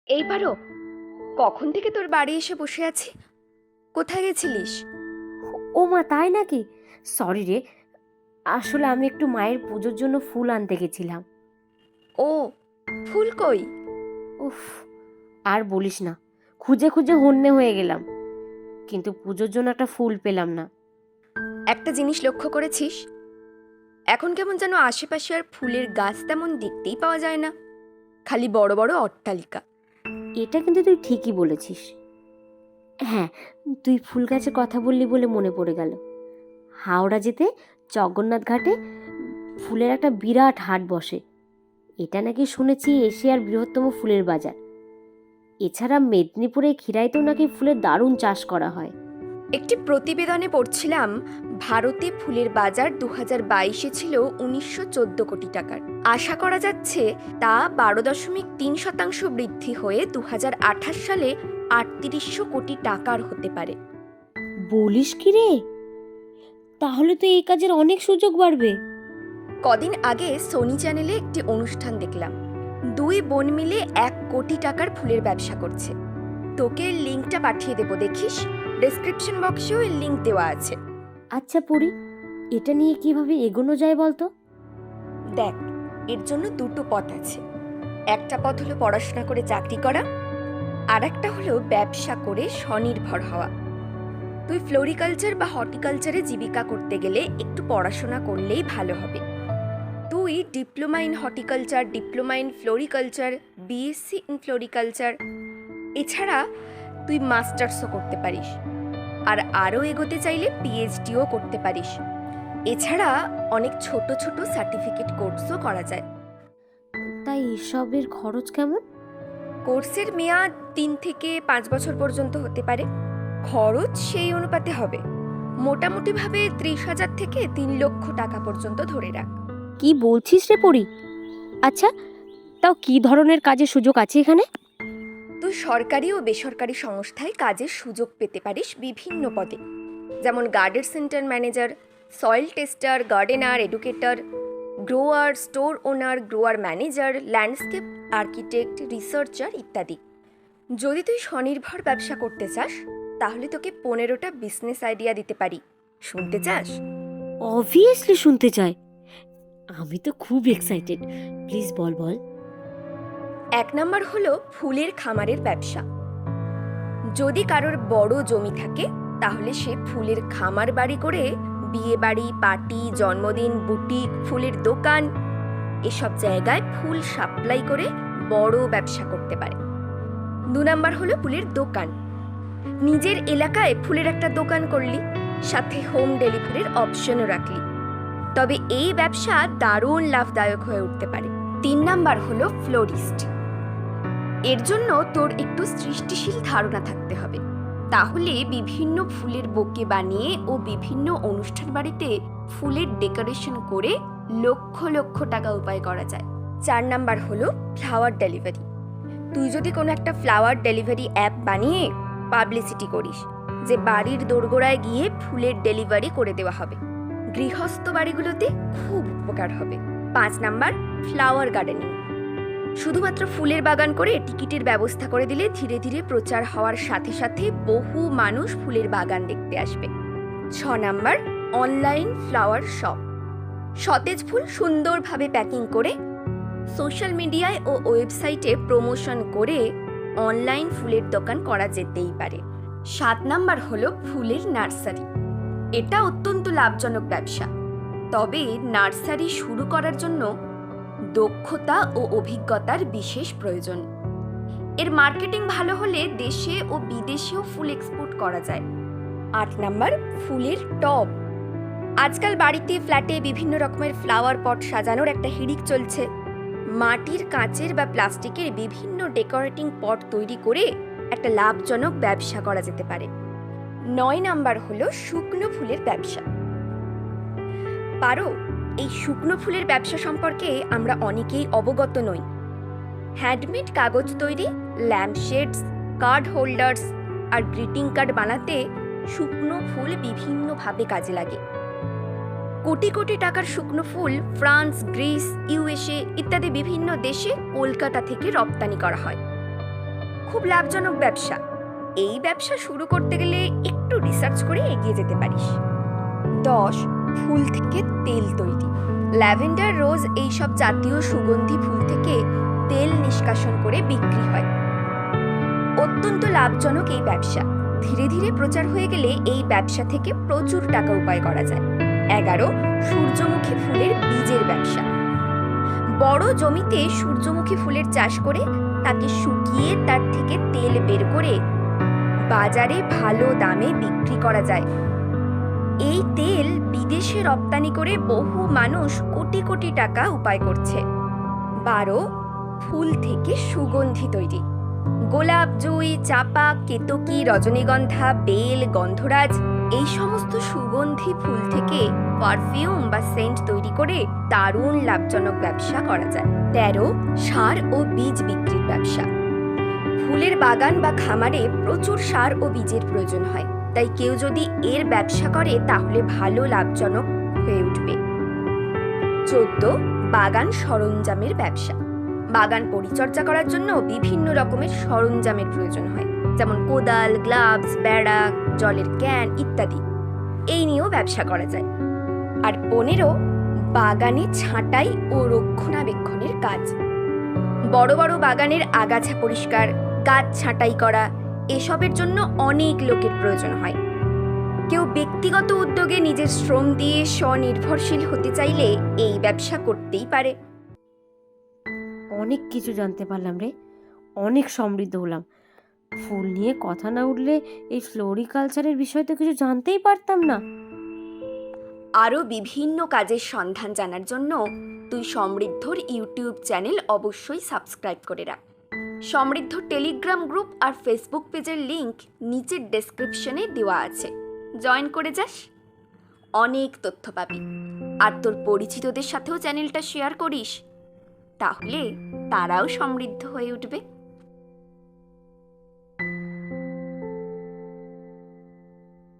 এইবারও কখন থেকে তোর বাড়ি এসে বসে আছি। কোথায় গেছিলিস? ও মা, তাই নাকি? সরি রে, আসলে আমি একটু মায়ের পুজোর জন্য ফুল আনতে গেছিলাম। ও, ফুল কই? উফ, আর বলিস না, খুঁজে খুঁজে হন্যে হয়ে গেলাম, কিন্তু পুজোর জন্য একটা ফুল পেলাম না। একটা জিনিস লক্ষ্য করেছিস? এখন কেমন যেন আশেপাশে আর ফুলের গাছ তেমন দেখতেই পাওয়া যায় না, খালি বড় বড় অট্টালিকা। এটা কিন্তু তুই ঠিকই বলেছিস। হ্যাঁ, তুই ফুল গাছের কথা বললি বলে মনে পড়ে গেল, হাওড়া যেতে জগন্নাথ ঘাটে ফুলের একটা বিরাট হাট বসে। এটা নাকি শুনেছি এশিয়ার বৃহত্তম ফুলের বাজার। এছাড়া মেদিনীপুরে খিরাইতেও নাকি ফুলের দারুণ চাষ করা হয়। একটি প্রতিবেদনে পড়ছিলাম, ভারতে ফুলের বাজার 2022-এ ছিল 1914 কোটি টাকার। আশা করা যাচ্ছে তা 12.3% বৃদ্ধি হয়ে 2028 সালে 3800 কোটি টাকার হতে পারে। বলিস কি রে? তাহলে তো এই কাজের অনেক সুযোগ বাড়বে। কদিন আগে সোনি চ্যানেলে একটি অনুষ্ঠান দেখলাম, দুই বোন মিলে 1 কোটি টাকার ফুলের ব্যবসা করছে। তোকে লিঙ্কটা পাঠিয়ে দেবো, দেখিস। ডেসক্রিপশন বক্সেও এর লিঙ্ক দেওয়া আছে। আচ্ছা পড়ি, এটা নিয়ে কিভাবে এগোনো যায় বলতো? দেখ, এর জন্য দুটো পথ আছে। একটা পথ হলো পড়াশোনা করে চাকরি করা, আর একটা হলো ব্যবসা করে স্বনির্ভর হওয়া। তুই ফ্লোরিকালচার বা হর্টিকালচারে জীবিকা করতে গেলে একটু পড়াশোনা করলেই ভালো হবে। তুই diploma in horticulture, diploma in floriculture, BSc in floriculture, এছাড়া তুই মাস্টার্সও করতে পারিস। আর আরও এগোতে চাইলে পিএইচডিও করতে পারিস। এছাড়া অনেক ছোট ছোট সার্টিফিকেট কোর্সও করা যায়। তাই এসবের খরচ কেমন? কোর্সের মেয়াদ 3 থেকে 5 বছর পর্যন্ত হতে পারে। খরচ সেই অনুপাতে হবে, মোটামুটিভাবে 30,000 থেকে 3 লক্ষ টাকা পর্যন্ত ধরে রাখ। কি বলছিস রে পড়ি? আচ্ছা, তাও কি ধরনের কাজের সুযোগ আছে এখানে? তুই সরকারি ও বেসরকারি সংস্থায় কাজের সুযোগ পেতে পারিস বিভিন্ন পদে, যেমন garden centre manager, soil tester, gardener, educator, grower, store owner, grower manager, landscape architect, researcher ইত্যাদি। যদি তুই স্বনির্ভর ব্যবসা করতে চাস, তাহলে তোকে 15টা বিজনেস আইডিয়া দিতে পারি। শুনতে চাস? অবভিয়াসলি শুনতে চাই, আমি তো খুব excited. Please ball ball. 1 number হলো ফুলের খামারের ব্যবসা। যদি কারোর বড় জমি থাকে, তাহলে সে ফুলের খামার বাড়ি করে বিয়ে বাড়ি, পার্টি, জন্মদিন, বুটিক, ফুলের দোকান এসব জায়গায় ফুল সাপ্লাই করে বড় ব্যবসা করতে পারে। 2 নাম্বার হলো ফুলের দোকান। নিজের এলাকায় ফুলের একটা দোকান করলি, সাথে হোম ডেলিভারির অপশনও রাখলি, তবে এই ব্যবসা দারুণ লাভদায়ক হয়ে উঠতে পারে। 3 নাম্বার হলো ফ্লোরিস্ট। এর জন্য তোর একটু সৃষ্টিশীল ধারণা থাকতে হবে, তাহলে বিভিন্ন ফুলের বোকে বানিয়ে ও বিভিন্ন অনুষ্ঠান বাড়িতে ফুলের ডেকোরেশন করে লক্ষ লক্ষ টাকা উপায় করা যায়। 4 নাম্বার হলো ফ্লাওয়ার ডেলিভারি। তুই যদি কোনো একটা ফ্লাওয়ার ডেলিভারি অ্যাপ বানিয়ে পাবলিসিটি করিস যে বাড়ির দোরগোড়ায় গিয়ে ফুলের ডেলিভারি করে দেওয়া হবে, গৃহস্থ বাড়িগুলোতে খুব উপকার হবে। 5 নাম্বার ফ্লাওয়ার গার্ডেনিং। শুধুমাত্র ফুলের বাগান করে টিকিটের ব্যবস্থা করে দিলে ধীরে ধীরে প্রচার হওয়ার সাথে সাথে বহু মানুষ ফুলের বাগান দেখতে আসবে। 6 নাম্বার অনলাইন ফ্লাওয়ার শপ। সতেজ ফুল সুন্দরভাবে প্যাকিং করে সোশ্যাল মিডিয়ায় ও ওয়েবসাইটে প্রমোশন করে অনলাইন ফুলের দোকান করা যেতেই পারে। 7 নাম্বার হলো ফুলের নার্সারি। এটা অত্যন্ত লাভজনক ব্যবসা, তবে নার্সারি শুরু করার জন্য দক্ষতা ও অভিজ্ঞতার বিশেষ প্রয়োজন। এর মার্কেটিং ভালো হলে দেশে ও বিদেশেও ফুল এক্সপোর্ট করা যায়। 8 নাম্বার ফুলের টব। আজকাল বাড়িতে, ফ্ল্যাটে বিভিন্ন রকমের ফ্লাওয়ার পট সাজানোর একটা হিড়িক চলছে। মাটির, কাঁচের বা প্লাস্টিকের বিভিন্ন ডেকোরেটিং পট তৈরি করে একটা লাভজনক ব্যবসা করা যেতে পারে। 9 নাম্বার হলো শুকনো ফুলের ব্যবসা। পারো, এই শুকনো ফুলের ব্যবসা সম্পর্কে আমরা অনেকেই অবগত নই। হ্যান্ডমেড কাগজ তৈরি, ল্যাম্পশেডস, কার্ড হোল্ডার্স আর গ্রিটিং কার্ড বানাতে শুকনো ফুল বিভিন্নভাবে কাজে লাগে। কোটি কোটি টাকার শুকনো ফুল ফ্রান্স, গ্রিস, ইউএসএ ইত্যাদি বিভিন্ন দেশে কলকাতা থেকে রপ্তানি করা হয়। খুব লাভজনক ব্যবসা। এই ব্যবসা শুরু করতে গেলে একটু রিসার্চ করে এগিয়ে যেতে পারিস। 10. ফুল থেকে তেল তৈরি। ল্যাভেন্ডার, রোজ এইসব জাতীয় সুগন্ধি ফুল থেকে তেল নিষ্কাশন করে বিক্রি হয়। অত্যন্ত লাভজনক এই ব্যবসা। ধীরে ধীরে প্রচার হয়ে গেলে এই ব্যবসা থেকে প্রচুর টাকা উপায় করা যায়। 11. সূর্যমুখী ফুলের বীজের ব্যবসা। বড় জমিতে সূর্যমুখী ফুলের চাষ করে তাকে শুকিয়ে তার থেকে তেল বের করে বাজারে ভালো দামে বিক্রি করা যায়। এই তেল বিদেশে রপ্তানি করে বহু মানুষ কোটি কোটি টাকা উপায় করছে। 12. ফুল থেকে সুগন্ধি তৈরি। গোলাপ, জুঁই, চাপা, কেতকী, রজনীগন্ধা, বেল, গন্ধরাজ এই সমস্ত সুগন্ধি ফুল থেকে পারফিউম বা সেন্ট তৈরি করে দারুণ লাভজনক ব্যবসা করা যায়। 13. সার ও বীজ বিক্রির ব্যবসা। ফুলের বাগান বা খামারে প্রচুর সার ও বীজের প্রয়োজন হয়, তাই কেউ যদি এর ব্যবসা করে তাহলে ভালো লাভজনক হয়ে উঠবে। 14. বাগান সরঞ্জামের ব্যবসা। বাগান পরিচর্যা করার জন্য বিভিন্ন রকমের সরঞ্জামের প্রয়োজন হয়, যেমন কোদাল, গ্লাভস, বেড়া, জলের ক্যান ইত্যাদি। এই নিয়েও ব্যবসা করা যায়। আর 15. বাগানে ছাঁটাই ও রক্ষণাবেক্ষণের কাজ। বড় বড় বাগানের আগাছা পরিষ্কার, গাছ ছাঁটাই করা, এসবের জন্য অনেক লোকের প্রয়োজন হয়। কেউ ব্যক্তিগত উদ্যোগে নিজের শ্রম দিয়ে স্বনির্ভরশীল হতে চাইলে এই ব্যবসা করতেই পারে। অনেক কিছু জানতে পারলাম রে, অনেক সমৃদ্ধ হলাম। ফুল নিয়ে কথা না উঠলে এই ফ্লোরিকালচারের বিষয় তো কিছু জানতেই পারতাম না। আরও বিভিন্ন কাজের সন্ধান জানার জন্য তুই সমৃদ্ধর ইউটিউব চ্যানেল অবশ্যই সাবস্ক্রাইব করে রাখ। সমৃদ্ধ টেলিগ্রাম গ্রুপ আর ফেসবুক পেজের লিংক নিচের ডেসক্রিপশনে দেওয়া আছে, জয়েন করে যাস, অনেক তথ্য পাবি। আর তোর পরিচিতদের সাথেও চ্যানেলটা শেয়ার করিস, তাহলে তারাও সমৃদ্ধ হয়ে উঠবে।